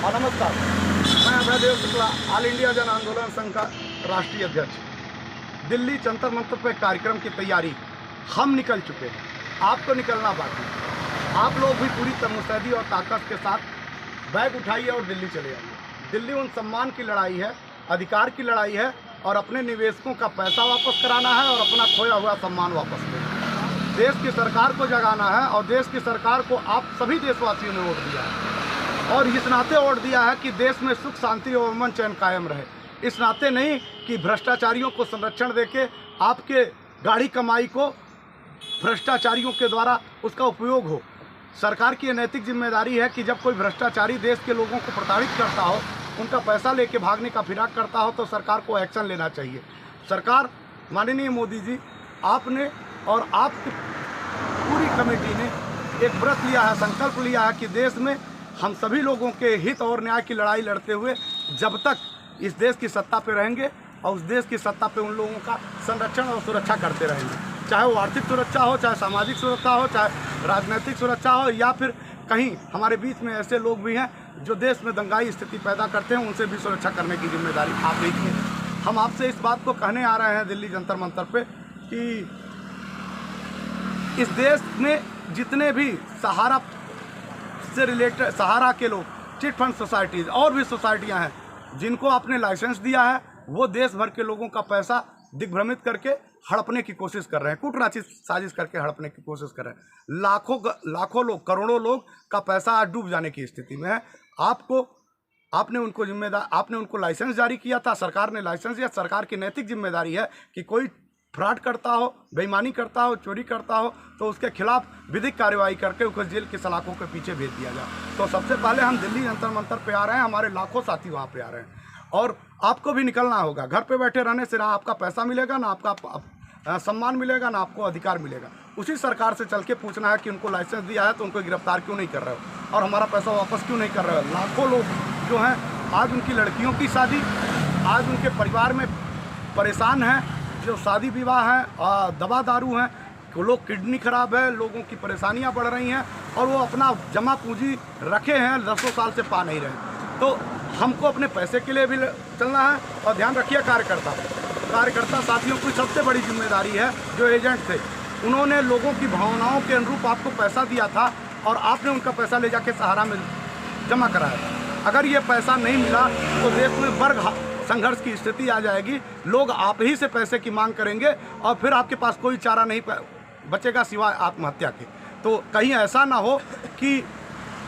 और नमस्कार, मैं अभयदेव शुक्ला, ऑल इंडिया जन आंदोलन संघ का राष्ट्रीय अध्यक्ष। दिल्ली जंतर मंतर पर कार्यक्रम की तैयारी हम निकल चुके हैं, आपको निकलना बाकी है। आप लोग भी पूरी मुस्तैदी और ताकत के साथ बैग उठाइए और दिल्ली चले आइए। दिल्ली उन सम्मान की लड़ाई है, अधिकार की लड़ाई है और अपने निवेशकों का पैसा वापस कराना है और अपना खोया हुआ सम्मान वापस लेना है। देश की सरकार को जगाना है और देश की सरकार को आप सभी देशवासियों ने वोट दिया है और इस नाते वोट दिया है कि देश में सुख शांति और अमन चैन कायम रहे। इस नाते नहीं कि भ्रष्टाचारियों को संरक्षण देके आपके गाढ़ी कमाई को भ्रष्टाचारियों के द्वारा उसका उपयोग हो। सरकार की नैतिक जिम्मेदारी है कि जब कोई भ्रष्टाचारी देश के लोगों को प्रताड़ित करता हो, उनका पैसा लेके भागने का फिराक करता हो, तो सरकार को एक्शन लेना चाहिए। सरकार, माननीय मोदी जी, आपने और आपकी पूरी कमेटी ने एक व्रत लिया है, संकल्प लिया है कि देश में हम सभी लोगों के हित और न्याय की लड़ाई लड़ते हुए जब तक इस देश की सत्ता पे रहेंगे और उस देश की सत्ता पे उन लोगों का संरक्षण और सुरक्षा करते रहेंगे, चाहे वो आर्थिक सुरक्षा हो, चाहे सामाजिक सुरक्षा हो, चाहे राजनीतिक सुरक्षा हो, या फिर कहीं हमारे बीच में ऐसे लोग भी हैं जो देश में दंगाई स्थिति पैदा करते हैं, उनसे भी सुरक्षा करने की जिम्मेदारी आप ही की है। हम आपसे इस बात को कहने आ रहे हैं दिल्ली जंतर मंतर पे कि इस देश में जितने भी सहारा से रिलेटेड, सहारा के लोग, चिट फंड सोसाइटीज़ और भी सोसाइटियां हैं जिनको आपने लाइसेंस दिया है, वो देश भर के लोगों का पैसा दिग्भ्रमित करके हड़पने की कोशिश कर रहे हैं, कूटनीतिक साजिश करके हड़पने की कोशिश कर रहे हैं। लाखों लोग, करोड़ों लोग का पैसा आज डूब जाने की स्थिति में है। आपने उनको लाइसेंस जारी किया था, सरकार ने लाइसेंस दिया। सरकार की नैतिक जिम्मेदारी है कि कोई फ्रॉड करता हो, बेईमानी करता हो, चोरी करता हो, तो उसके खिलाफ विधिक कार्रवाई करके उसको जेल की सलाखों के पीछे भेज दिया जाए। तो सबसे पहले हम दिल्ली जंतर मंतर पे आ रहे हैं, हमारे लाखों साथी वहाँ पे आ रहे हैं और आपको भी निकलना होगा। घर पे बैठे रहने से ना आपका पैसा मिलेगा, ना आपका सम्मान मिलेगा, ना आपको अधिकार मिलेगा। उसी सरकार से चल के पूछना है कि उनको लाइसेंस दिया है तो उनको गिरफ्तार क्यों नहीं कर रहे हो और हमारा पैसा वापस क्यों नहीं कर रहे हो। लाखों लोग जो हैं, आज उनकी लड़कियों की शादी, आज उनके परिवार में परेशान हैं, जो शादी विवाह हैं, दवा दारू हैं, लोग किडनी खराब है, लोगों की परेशानियां बढ़ रही हैं और वो अपना जमा पूंजी रखे हैं, 10 साल से पा नहीं रहे। तो हमको अपने पैसे के लिए भी चलना है और ध्यान रखिए कार्यकर्ता साथियों की सबसे बड़ी जिम्मेदारी है। जो एजेंट थे, उन्होंने लोगों की भावनाओं के अनुरूप आपको पैसा दिया था और आपने उनका पैसा ले जाके सहारा में जमा कराया। अगर ये पैसा नहीं मिला तो देश में वर्ग संघर्ष की स्थिति आ जाएगी। लोग आप ही से पैसे की मांग करेंगे और फिर आपके पास कोई चारा नहीं बचेगा सिवाय आत्महत्या के। तो कहीं ऐसा ना हो कि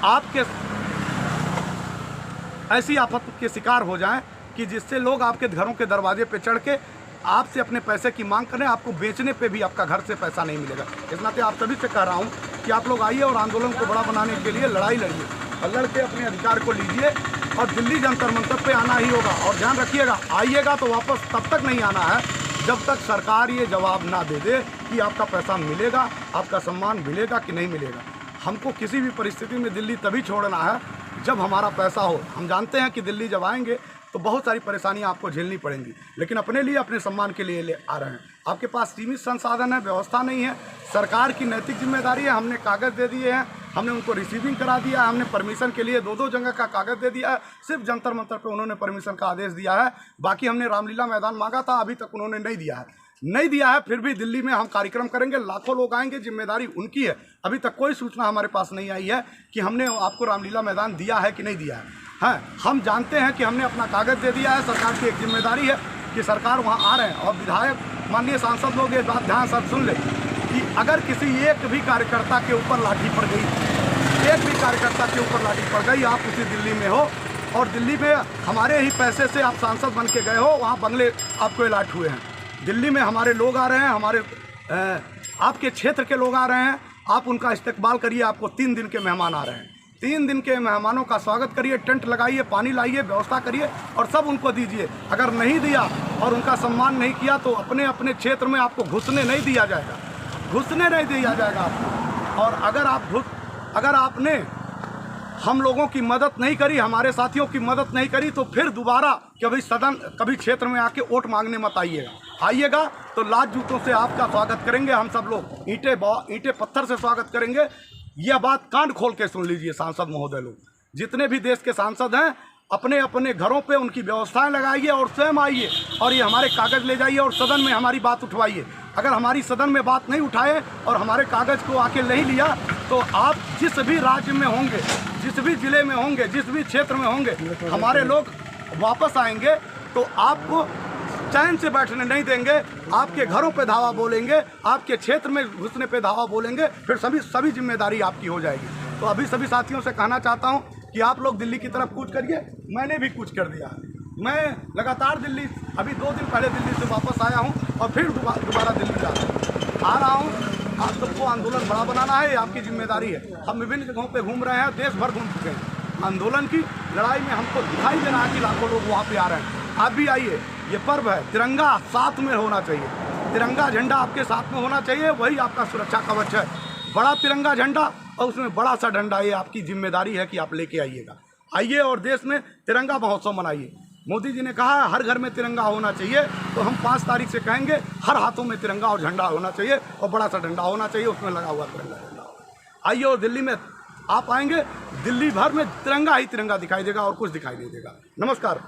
आपके ऐसी आफत के शिकार हो जाएं कि जिससे लोग आपके घरों के दरवाजे पे चढ़ के आपसे अपने पैसे की मांग करें, आपको बेचने पे भी आपका घर से पैसा नहीं मिलेगा। इस नाते आप सभी से कह रहा हूँ कि आप लोग आइए और आंदोलन को बड़ा बनाने के लिए लड़ाई लड़िए और लड़के अपने अधिकार को लीजिए और दिल्ली जंतर मंतर पे आना ही होगा। और ध्यान रखिएगा, आइएगा तो वापस तब तक नहीं आना है जब तक सरकार ये जवाब ना दे दे कि आपका पैसा मिलेगा, आपका सम्मान मिलेगा कि नहीं मिलेगा। हमको किसी भी परिस्थिति में दिल्ली तभी छोड़ना है जब हमारा पैसा हो। हम जानते हैं कि दिल्ली जब आएंगे तो बहुत सारी परेशानियां आपको झेलनी पड़ेंगी, लेकिन अपने लिए, अपने सम्मान के लिए ले आ रहे हैं। आपके पास सीमित संसाधन है, व्यवस्था नहीं है, सरकार की नैतिक जिम्मेदारी है। हमने कागज़ दे दिए हैं, हमने उनको रिसीविंग करा दिया है, हमने परमिशन के लिए 2-2 जगह का कागज़ दे दिया है। सिर्फ जंतर मंतर पे उन्होंने परमिशन का आदेश दिया है, बाकी हमने रामलीला मैदान मांगा था, अभी तक उन्होंने नहीं दिया है। फिर भी दिल्ली में हम कार्यक्रम करेंगे, लाखों लोग आएंगे, जिम्मेदारी उनकी है। अभी तक कोई सूचना हमारे पास नहीं आई है कि हमने आपको रामलीला मैदान दिया है कि नहीं दिया है। हाँ, हम जानते हैं कि हमने अपना कागज़ दे दिया है। सरकार की एक जिम्मेदारी है कि सरकार वहाँ आ रहे हैं और विधायक, माननीय सांसद लोग ये बात ध्यान से सुन ले कि अगर किसी एक भी कार्यकर्ता के ऊपर लाठी पड़ गई, एक भी कार्यकर्ता के ऊपर लाठी पड़ गई, आप उसी दिल्ली में हो और दिल्ली में हमारे ही पैसे से आप सांसद बन के गए हो, वहाँ बंगले आपको अलाट हुए हैं। दिल्ली में हमारे लोग आ रहे हैं, हमारे आपके क्षेत्र के लोग आ रहे हैं, आप उनका इस्तकबाल करिए। आपको 3 दिन के मेहमान आ रहे हैं, 3 दिन के मेहमानों का स्वागत करिए, टेंट लगाइए, पानी लाइए, व्यवस्था करिए और सब उनको दीजिए। अगर नहीं दिया और उनका सम्मान नहीं किया तो अपने अपने क्षेत्र में आपको घुसने नहीं दिया जाएगा आपको। और अगर आपने हम लोगों की मदद नहीं करी, हमारे साथियों की मदद नहीं करी, तो फिर दोबारा कभी क्षेत्र में आके वोट मांगने मत आइएगा तो लात जूतों से आपका स्वागत करेंगे हम सब लोग, ईंटे पत्थर से स्वागत करेंगे। यह बात कान खोल के सुन लीजिए सांसद महोदय लोग, जितने भी देश के सांसद हैं अपने अपने घरों पे उनकी व्यवस्थाएं लगाइए और स्वयं आइए और ये हमारे कागज़ ले जाइए और सदन में हमारी बात उठवाइए। अगर हमारी सदन में बात नहीं उठाए और हमारे कागज़ को आके नहीं लिया तो आप जिस भी राज्य में होंगे, जिस भी ज़िले में होंगे, जिस भी क्षेत्र में होंगे, हमारे लोग वापस आएंगे तो आपको चैन से बैठने नहीं देंगे। आपके घरों पे धावा बोलेंगे, आपके क्षेत्र में घुसने पे धावा बोलेंगे, फिर सभी जिम्मेदारी आपकी हो जाएगी। तो अभी सभी साथियों से कहना चाहता हूँ कि आप लोग दिल्ली की तरफ कूच करिए। मैंने भी कूच कर दिया। मैं लगातार दिल्ली, अभी 2 दिन पहले दिल्ली से वापस आया हूँ और फिर दोबारा दिल्ली आ रहा हूँ। आप सबको आंदोलन बड़ा बनाना है, ये आपकी जिम्मेदारी है। हम विभिन्न जगहों पे घूम रहे हैं, देश भर घूम चुके हैं। आंदोलन की लड़ाई में हमको दिखाई दे रहा है कि लाखों लोग वहाँ पे आ रहे हैं। आप भी आइए, ये पर्व है, तिरंगा साथ में होना चाहिए, तिरंगा झंडा आपके साथ में होना चाहिए, वही आपका सुरक्षा कवच है। बड़ा तिरंगा झंडा और उसमें बड़ा सा डंडा, ये आपकी जिम्मेदारी है कि आप लेके आइएगा। आइए और देश में तिरंगा महोत्सव मनाइए। मोदी जी ने कहा है हर घर में तिरंगा होना चाहिए, तो हम 5 तारीख से कहेंगे हर हाथों में तिरंगा और झंडा होना चाहिए और बड़ा सा डंडा होना चाहिए, उसमें लगा हुआ तिरंगा झंडा। आइए और दिल्ली में आप आएंगे, दिल्ली भर में तिरंगा ही तिरंगा दिखाई देगा और कुछ दिखाई नहीं देगा। नमस्कार।